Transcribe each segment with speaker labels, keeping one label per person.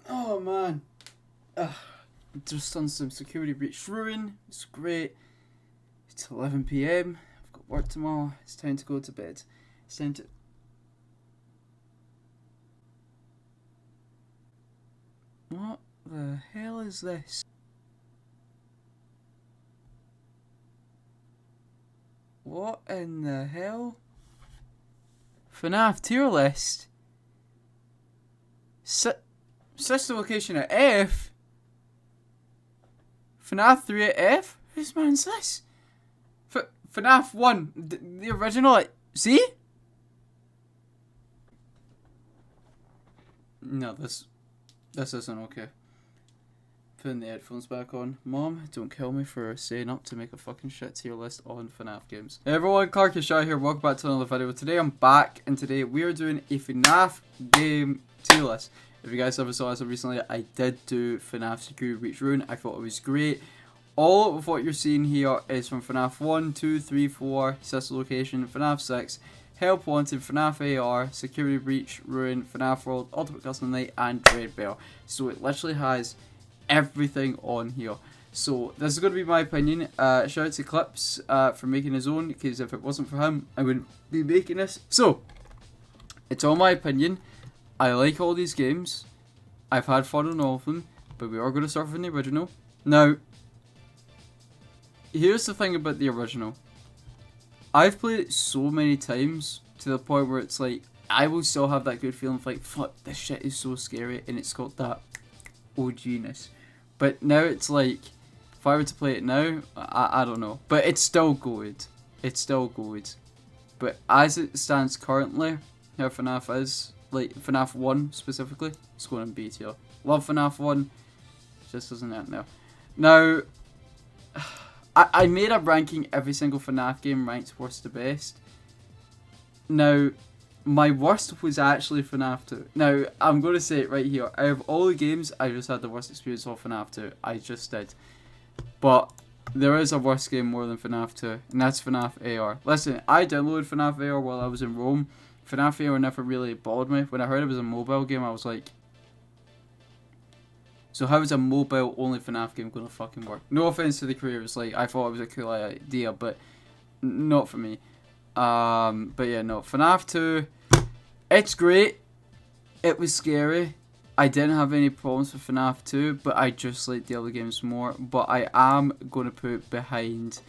Speaker 1: Oh man. Ugh. Just done some security breach ruin. It's great. It's 11 p.m. I've got work tomorrow. It's time to go to bed. It's time to. What the hell is this? What in the hell? FNAF tier list. Sister location at F. FNAF 3 at F? Whose man's this? FNAF 1, the original, like, see? No, this isn't okay. Putting the headphones back on. Mom, don't kill me for staying up to make a fucking shit tier list on FNAF games. Hey everyone, Clarkishai here, welcome back to another video. Today I'm back, and today we are doing a FNAF game tier list. If you guys ever saw this recently, I did do FNAF Security Breach Ruin. I thought it was great. All of what you're seeing here is from FNAF 1, 2, 3, 4, Sister Location, FNAF 6, Help Wanted, FNAF AR, Security Breach, Ruin, FNAF World, Ultimate Custom Night, and Dread Bell. So it literally has everything on here. So this is going to be my opinion. Shout out to Clips for making his own, because if it wasn't for him, I wouldn't be making this. So, it's all my opinion. I like all these games. I've had fun on all of them, but we are going to start from the original. Now, here's the thing about the original. I've played it so many times to the point where it's like, I will still have that good feeling of like, fuck, this shit is so scary, and it's got that OG-ness. But now it's like, if I were to play it now, I don't know. But it's still good. It's still good. But as it stands currently, how FNAF is, like FNAF 1 specifically, it's going in B tier. Love FNAF 1, just doesn't it now. Now, I made a ranking every single FNAF game ranked worst to best. Now, my worst was actually FNAF 2. Now, I'm going to say it right here. Out of all the games, I just had the worst experience of FNAF 2. I just did. But there is a worse game more than FNAF 2, and that's FNAF AR. Listen, I downloaded FNAF AR while I was in Rome. FNAF AR never really bothered me. When I heard it was a mobile game, I was like, so how is a mobile only FNAF game going to fucking work? No offense to the creators, like, I thought it was a cool idea, but not for me. But yeah, no, FNAF 2, it's great. It was scary. I didn't have any problems with FNAF 2, but I just like the other games more. But I am going to put behind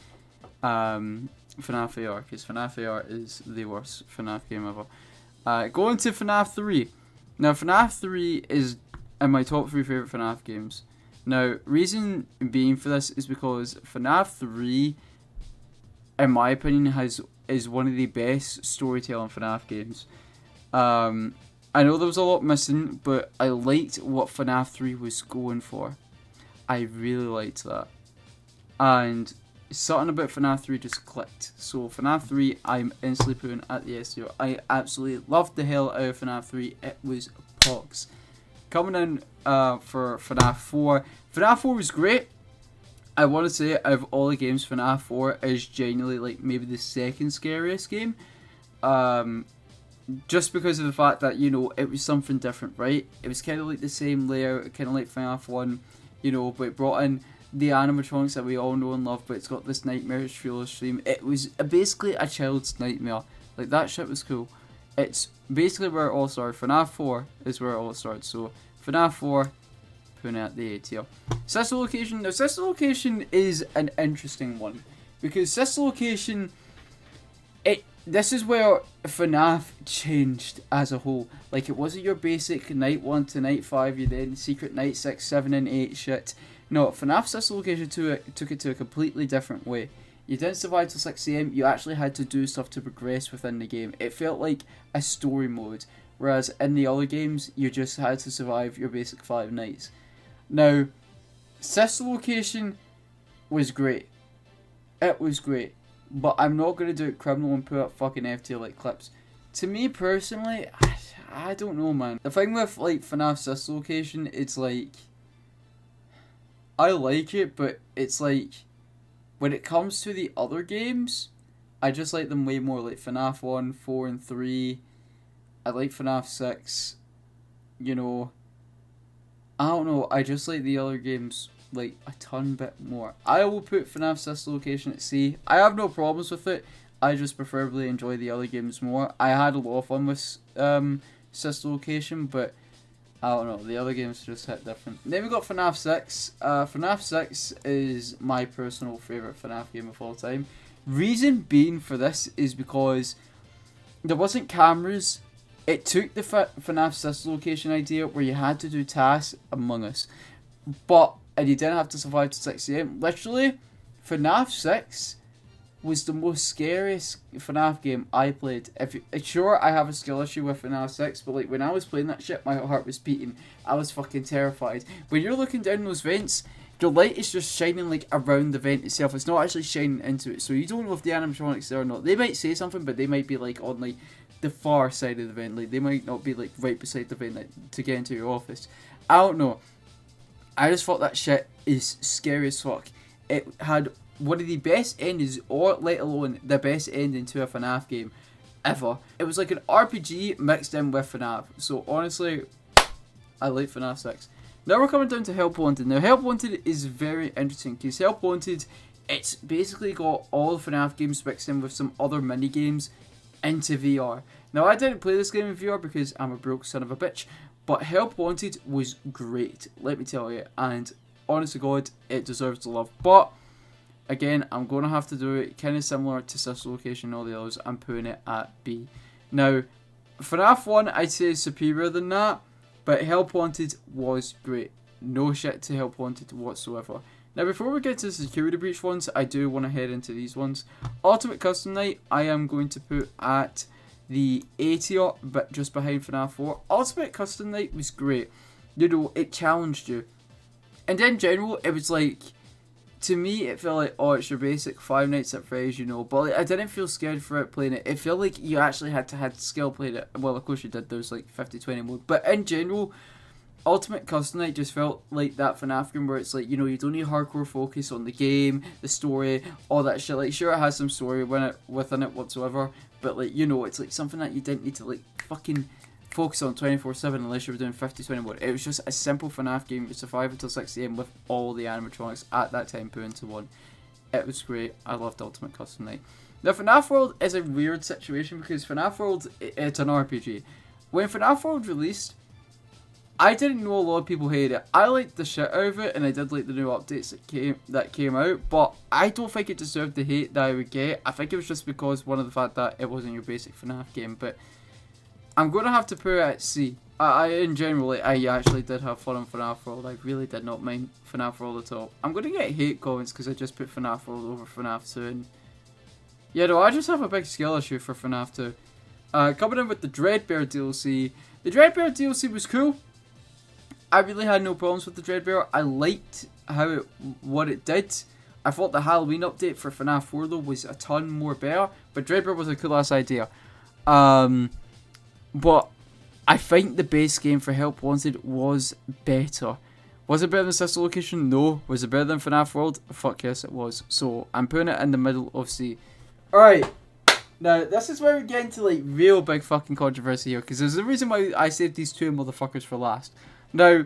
Speaker 1: FNAF AR, because FNAF AR is the worst FNAF game ever. Going to FNAF 3. Now, FNAF 3 is in my top 3 favourite FNAF games. Now, reason being for this is because FNAF 3, in my opinion, is one of the best storytelling FNAF games. I know there was a lot missing, but I liked what FNAF 3 was going for. I really liked that. And something about FNAF 3 just clicked. So FNAF 3, I'm instantly putting at the S tier. I absolutely loved the hell out of FNAF 3. It was pox. Coming in for FNAF 4. FNAF 4 was great. I want to say, out of all the games, FNAF 4 is genuinely like maybe the second scariest game. Just because of the fact that, you know, it was something different, right? It was kind of like the same layout, kind of like FNAF 1, you know, but it brought in the animatronics that we all know and love, but it's got this nightmarish thriller stream. It was basically a child's nightmare. Like, that shit was cool. It's basically where it all started. FNAF 4 is where it all started, so FNAF 4, putting it at the A tier. Sister Location. Now, Sister Location is an interesting one, because Sister Location, this is where FNAF changed as a whole. Like, it wasn't your basic night 1 to night 5, you then secret night 6, 7 and 8 shit. No, FNAF Sister Location 2 took it to a completely different way. You didn't survive till 6 AM, you actually had to do stuff to progress within the game. It felt like a story mode, whereas in the other games, you just had to survive your basic 5 nights. Now, Sister Location was great. It was great. But I'm not going to do it criminal and put up fucking F tier like Clips. To me personally, I don't know, man. The thing with like FNAF Sister Location, it's like, I like it, but it's like, when it comes to the other games, I just like them way more. Like FNAF 1, 4 and 3. I like FNAF 6. You know, I don't know, I just like the other games like a ton bit more. I will put FNAF Sister Location at C. I have no problems with it. I just preferably enjoy the other games more. I had a lot of fun with Sister Location, but I don't know, the other games just hit different. Then we got FNAF 6. FNAF 6 is my personal favourite FNAF game of all time. Reason being for this is because there wasn't cameras. It took the FNAF Sister Location idea where you had to do tasks Among Us, and you didn't have to survive to 6 AM. Literally, FNAF 6 was the most scariest FNAF game I played. Sure, I have a skill issue with FNAF 6, but like when I was playing that shit, my heart was beating. I was fucking terrified. When you're looking down those vents, your light is just shining like around the vent itself. It's not actually shining into it, so you don't know if the animatronics there or not. They might say something, but they might be like on like the far side of the vent. Like they might not be like right beside the vent to get into your office. I don't know. I just thought that shit is scary as fuck. It had one of the best endings, or let alone the best ending to a FNAF game ever. It was like an RPG mixed in with FNAF. So honestly, I like FNAF 6. Now we're coming down to Help Wanted. Now Help Wanted is very interesting because Help Wanted, it's basically got all the FNAF games mixed in with some other mini games into VR. Now I didn't play this game in VR because I'm a broke son of a bitch, but Help Wanted was great, let me tell you, and honest to God, it deserves the love. But again, I'm going to have to do it kind of similar to Sister Location and all the others. I'm putting it at B. Now, FNAF 1 I'd say is superior than that, but Help Wanted was great. No shit to Help Wanted whatsoever. Now, before we get to the Security Breach ones, I do want to head into these ones. Ultimate Custom Night, I am going to put at the A tier, but just behind FNAF 4. Ultimate Custom Night was great. You know, it challenged you. And in general, it was like, to me, it felt like, oh, it's your basic Five Nights at Freddy's, you know. But like, I didn't feel scared for it playing it. It felt like you actually had to have skill playing it. Well, of course you did. There's like 50-20 mode. But in general, Ultimate Custom Night just felt like that FNAF game where it's like, you know, you don't need hardcore focus on the game, the story, all that shit. Like, sure, it has some story within it whatsoever. But like, you know, it's like something that you didn't need to like fucking focus on 24/7 unless you were doing 50-20 mode. It was just a simple FNAF game. You survive until 6 AM with all the animatronics at that time put into one. It was great. I loved Ultimate Custom Night. Now FNAF World is a weird situation because FNAF World, it's an RPG. When FNAF World released, I didn't know a lot of people hated it. I liked the shit out of it, and I did like the new updates that came out, but I don't think it deserved the hate that I would get. I think it was just because one of the fact that it wasn't your basic FNAF game, but I'm going to have to put it at C. In general, I actually did have fun on FNAF World. I really did not mind FNAF World at all. I'm going to get hate comments because I just put FNAF World over FNAF 2. And yeah, no, I just have a big skill issue for FNAF 2. Coming in with the Dreadbear DLC. The Dreadbear DLC was cool. I really had no problems with the Dreadbear. I liked what it did. I thought the Halloween update for FNAF 4 though was a ton more better. But Dreadbear was a cool ass idea. But I think the base game for Help Wanted was better. Was it better than Sister Location? No. Was it better than FNAF World? Fuck yes it was. So I'm putting it in the middle of C. Alright. Now this is where we get into like real big fucking controversy here. Because there's a reason why I saved these two motherfuckers for last. Now,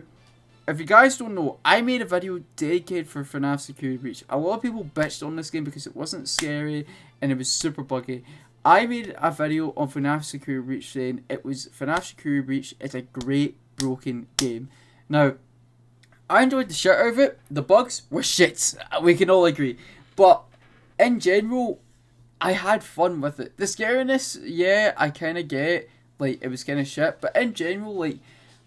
Speaker 1: if you guys don't know, I made a video dedicated for FNAF Security Breach. A lot of people bitched on this game because it wasn't scary and it was super buggy. I made a video on FNAF Security Breach saying it was FNAF Security Breach is a great broken game. Now, I enjoyed the shit out of it. The bugs were shit. We can all agree. But in general, I had fun with it. The scariness, yeah, I kind of get. Like, it was kind of shit. But in general, like,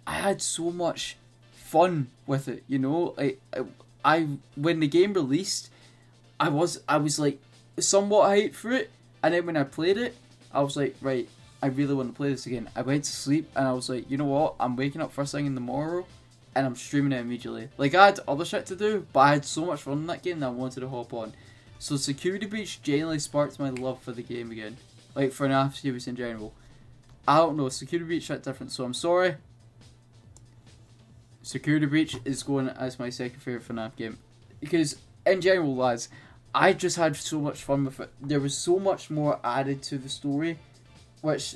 Speaker 1: I had so much fun with it, you know? Like, I when the game released, I was like somewhat hyped for it. And then when I played it, I was like, right, I really want to play this again. I went to sleep and I was like, you know what? I'm waking up first thing in the morrow and I'm streaming it immediately. Like, I had other shit to do, but I had so much fun in that game that I wanted to hop on. So Security Breach genuinely sparked my love for the game again. Like, for FNAF series in general. I don't know, Security Breach hit different, so I'm sorry. Security Breach is going as my second favourite FNAF game. Because, in general, lads, I just had so much fun with it. There was so much more added to the story, which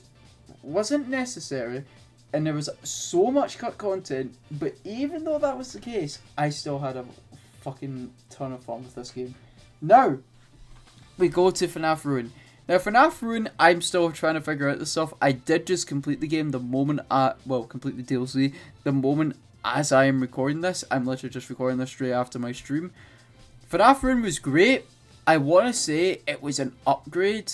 Speaker 1: wasn't necessary, and there was so much cut content, but even though that was the case, I still had a fucking ton of fun with this game. Now, we go to FNAF Ruin. Now, FNAF Ruin, I'm still trying to figure out this stuff. I did just complete the game the moment complete the DLC, the moment as I am recording this. I'm literally just recording this straight after my stream. FNAF Ruin was great. I want to say it was an upgrade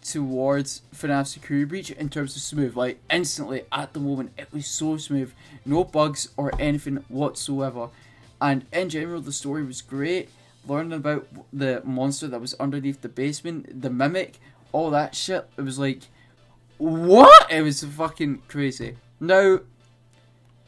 Speaker 1: towards FNAF Security Breach in terms of smooth. Like, instantly, at the moment, it was so smooth. No bugs or anything whatsoever. And in general, the story was great. Learning about the monster that was underneath the basement, the mimic, all that shit. It was like, what? It was fucking crazy. Now,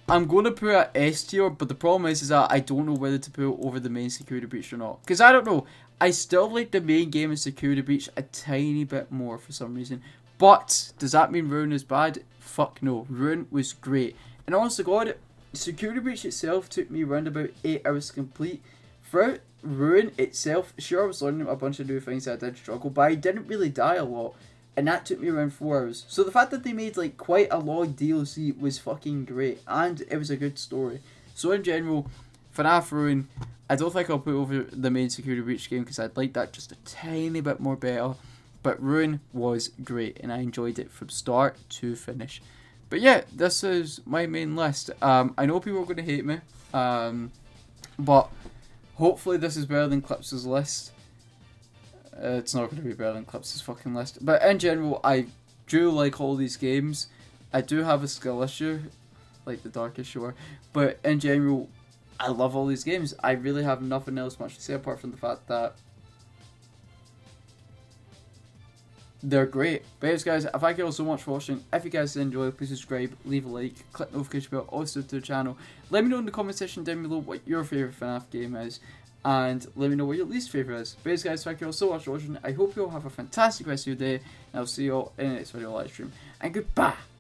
Speaker 1: I'm going to put it S tier, but the problem is that I don't know whether to put it over the main Security Breach or not. Because I don't know. I still like the main game of Security Breach a tiny bit more for some reason. But, does that mean Ruin is bad? Fuck no. Ruin was great. And honest to God, Security Breach itself took me around about 8 hours to complete. Throughout Ruin itself, sure I was learning a bunch of new things that I did struggle, but I didn't really die a lot. And that took me around 4 hours. So the fact that they made like quite a long DLC was fucking great. And it was a good story. So in general, FNAF Ruin, I don't think I'll put over the main Security Breach game because I'd like that just a tiny bit more better. But Ruin was great and I enjoyed it from start to finish. But yeah, this is my main list. I know people are going to hate me. But hopefully this is better than Clips' list. It's not going to be better than Clips' fucking list. But in general, I do like all these games. I do have a skill issue, like the Darkest Shore. But in general, I love all these games. I really have nothing else much to say apart from the fact that they're great. But anyways guys, thank you all so much for watching. If you guys enjoyed, please subscribe, leave a like, click the notification bell, also to the channel. Let me know in the comment section down below what your favourite FNAF game is. And let me know what your least favourite is. But anyways guys, thank you all so much for watching. I hope you all have a fantastic rest of your day. And I'll see you all in the next video live stream. And goodbye.